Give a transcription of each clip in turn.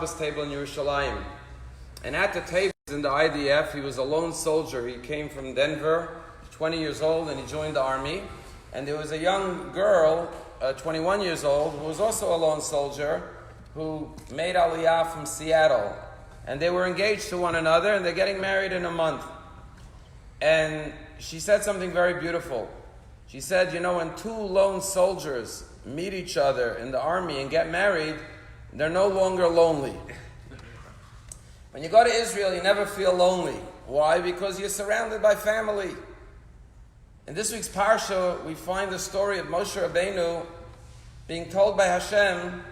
Shabbos table in Yerushalayim. And at the table in the IDF, he was a lone soldier. He came from Denver, 20 years old, and he joined the army. And there was a young girl, 21 years old, who was also a lone soldier, who made Aliyah from Seattle. And they were engaged to one another, and they're getting married in a month. And she said something very beautiful. She said, when two lone soldiers meet each other in the army and get married, they're no longer lonely. When you go to Israel, you never feel lonely. Why? Because you're surrounded by family. In this week's parsha, we find the story of Moshe Rabbeinu being told by Hashem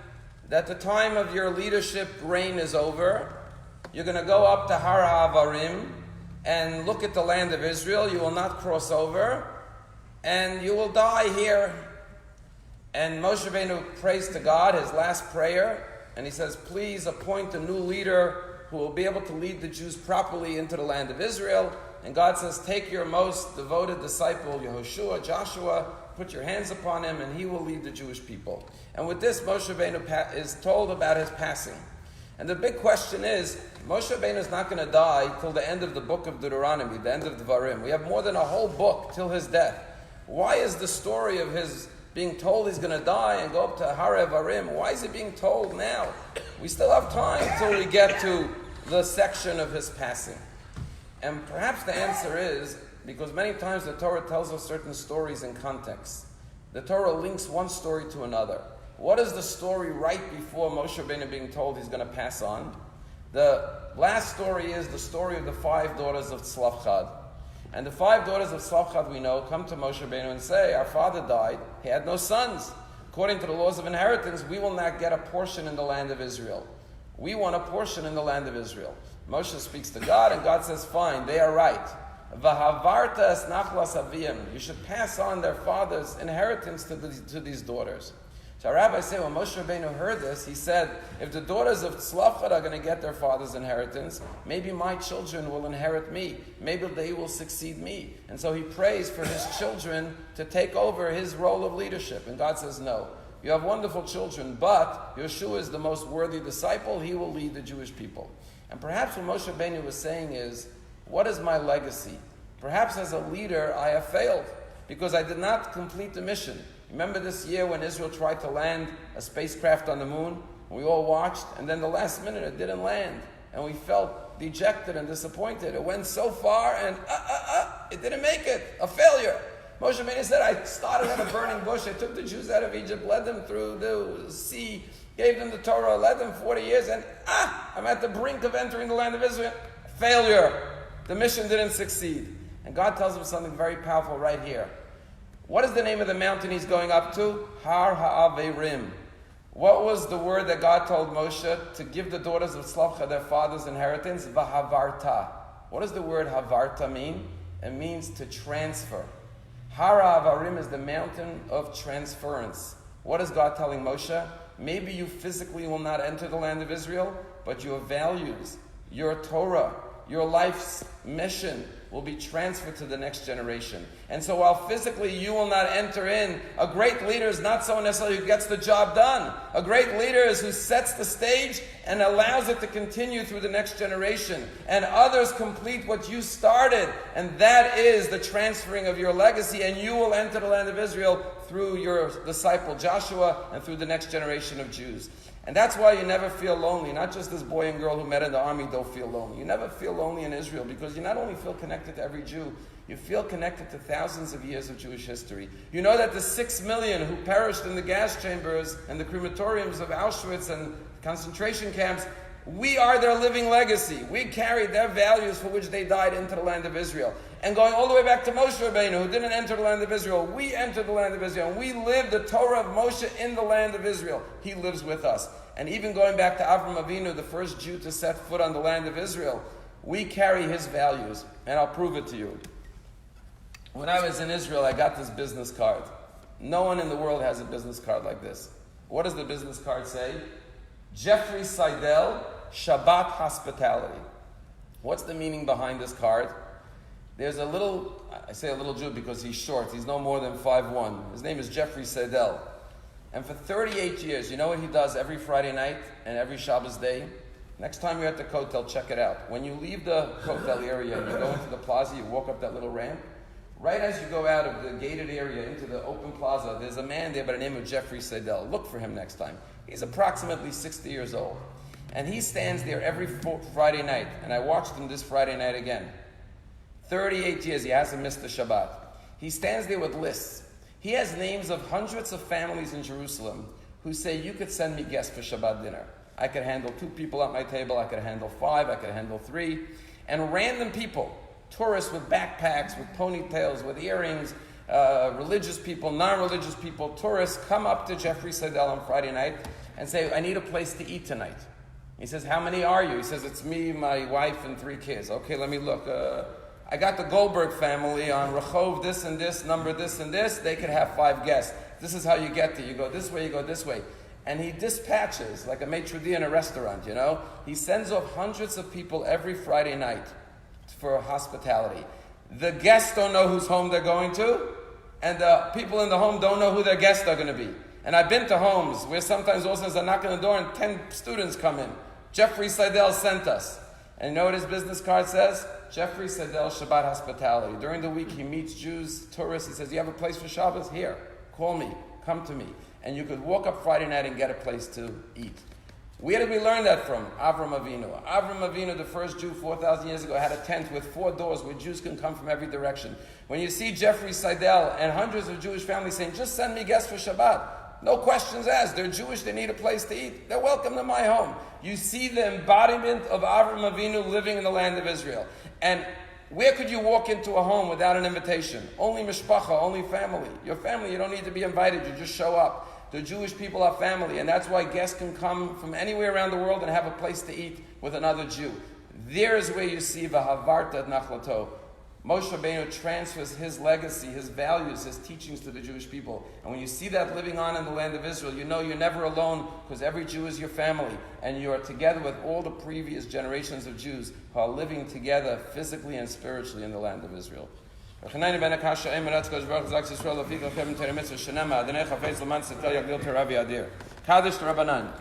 that the time of your leadership reign is over. You're going to go up to Har HaAvarim and look at the land of Israel. You will not cross over, and you will die here. And Moshe Rabbeinu prays to God, his last prayer, and he says, please appoint a new leader who will be able to lead the Jews properly into the land of Israel. And God says, take your most devoted disciple, Yehoshua, Joshua, put your hands upon him, and he will lead the Jewish people. And with this, Moshe Rabbeinu is told about his passing. And the big question is, Moshe Rabbeinu is not going to die till the end of the book of Deuteronomy, the end of Devarim. We have more than a whole book till his death. Why is the story of his being told he's going to die and go up to Har HaAvarim, why is it being told now? We still have time until we get to the section of his passing. And perhaps the answer is, because many times the Torah tells us certain stories in context. The Torah links one story to another. What is the story right before Moshe Rabbeinu being told he's going to pass on? The last story is the story of the 5 daughters of Tzlafchad. And the 5 daughters of Tzlafchad, we know, come to Moshe Rabbeinu and say, our father died, he had no sons. According to the laws of inheritance, we will not get a portion in the land of Israel. We want a portion in the land of Israel. Moshe speaks to God, and God says, fine, they are right. V'havarta es nachlas avim. You should pass on their father's inheritance to these daughters. So our rabbi said, when Moshe Rabbeinu heard this, he said, if the daughters of Tzlafchad are going to get their father's inheritance, maybe my children will inherit me. Maybe they will succeed me. And so he prays for his children to take over his role of leadership. And God says, no. You have wonderful children, but Yeshua is the most worthy disciple. He will lead the Jewish people. And perhaps what Moshe Rabbeinu was saying is, what is my legacy? Perhaps as a leader, I have failed because I did not complete the mission. Remember this year when Israel tried to land a spacecraft on the moon? We all watched, and then the last minute it didn't land. And we felt dejected and disappointed. It went so far and it didn't make it. A failure. Moshe Rabbeinu said, I started at a burning bush. I took the Jews out of Egypt, led them through the sea, gave them the Torah, led them 40 years, and I'm at the brink of entering the land of Israel. Failure. The mission didn't succeed. And God tells him something very powerful right here. What is the name of the mountain he's going up to? Har HaAvarim. What was the word that God told Moshe to give the daughters of Tzlafchad their father's inheritance? V'havarta. What does the word havarta mean? It means to transfer. Har HaAvarim is the mountain of transference. What is God telling Moshe? Maybe you physically will not enter the land of Israel, but your values, your Torah, your life's mission will be transferred to the next generation. And so while physically you will not enter in, a great leader is not someone necessarily who gets the job done. A great leader is who sets the stage and allows it to continue through the next generation. And others complete what you started. And that is the transferring of your legacy. And you will enter the land of Israel through your disciple Joshua and through the next generation of Jews. And that's why you never feel lonely. Not just this boy and girl who met in the army don't feel lonely. You never feel lonely in Israel because you not only feel connected to every Jew, you feel connected to thousands of years of Jewish history. You know that the 6 million who perished in the gas chambers and the crematoriums of Auschwitz and concentration camps, we are their living legacy. We carried their values for which they died into the land of Israel. And going all the way back to Moshe Rabbeinu, who didn't enter the land of Israel, we entered the land of Israel. And we live the Torah of Moshe in the land of Israel. He lives with us. And even going back to Avram Avinu, the first Jew to set foot on the land of Israel, we carry his values. And I'll prove it to you. When I was in Israel, I got this business card. No one in the world has a business card like this. What does the business card say? Jeffrey Seidel, Shabbat Hospitality. What's the meaning behind this card? There's a little, I say a little Jew because he's short. He's no more than 5'1". His name is Jeffrey Seidel. And for 38 years, you know what he does every Friday night and every Shabbos day? Next time you're at the Kotel, check it out. When you leave the Kotel area and you go into the plaza, you walk up that little ramp. Right as you go out of the gated area into the open plaza, there's a man there by the name of Jeffrey Seidel. Look for him next time. He's approximately 60 years old. And he stands there every Friday night. And I watched him this Friday night again. 38 years, he hasn't missed the Shabbat. He stands there with lists. He has names of hundreds of families in Jerusalem who say, you could send me guests for Shabbat dinner. I could handle 2 people at my table, I could handle 5, I could handle 3. And random people, tourists with backpacks, with ponytails, with earrings, religious people, non-religious people, tourists come up to Jeffrey Seidel on Friday night and say, I need a place to eat tonight. He says, how many are you? He says, it's me, my wife, and 3 kids. Okay, let me look. I got the Goldberg family on Rehov, this and this, number this and this. They could have 5 guests. This is how you get there. You go this way, you go this way. And he dispatches, like a maitre d' in a restaurant, you know. He sends off hundreds of people every Friday night for hospitality. The guests don't know whose home they're going to, and the people in the home don't know who their guests are going to be. And I've been to homes where sometimes also as I knock on the door and 10 students come in. Jeffrey Seidel sent us. And you know what his business card says? Jeffrey Seidel Shabbat Hospitality. During the week he meets Jews, tourists. He says, you have a place for Shabbos? Here, call me, come to me. And you could walk up Friday night and get a place to eat. Where did we learn that from? Avram Avinu. Avram Avinu, the first Jew 4,000 years ago, had a tent with 4 doors where Jews can come from every direction. When you see Jeffrey Seidel and hundreds of Jewish families saying, just send me guests for Shabbat. No questions asked. They're Jewish, they need a place to eat. They're welcome to my home. You see the embodiment of Avram Avinu living in the land of Israel. And where could you walk into a home without an invitation? Only mishpacha, only family. Your family, you don't need to be invited, you just show up. The Jewish people are family, and that's why guests can come from anywhere around the world and have a place to eat with another Jew. There is where you see v'havarta nachlato. Moshe Rabbeinu transfers his legacy, his values, his teachings to the Jewish people. And when you see that living on in the land of Israel, you know you're never alone because every Jew is your family. And you are together with all the previous generations of Jews who are living together physically and spiritually in the land of Israel. Kaddish Rabbanan.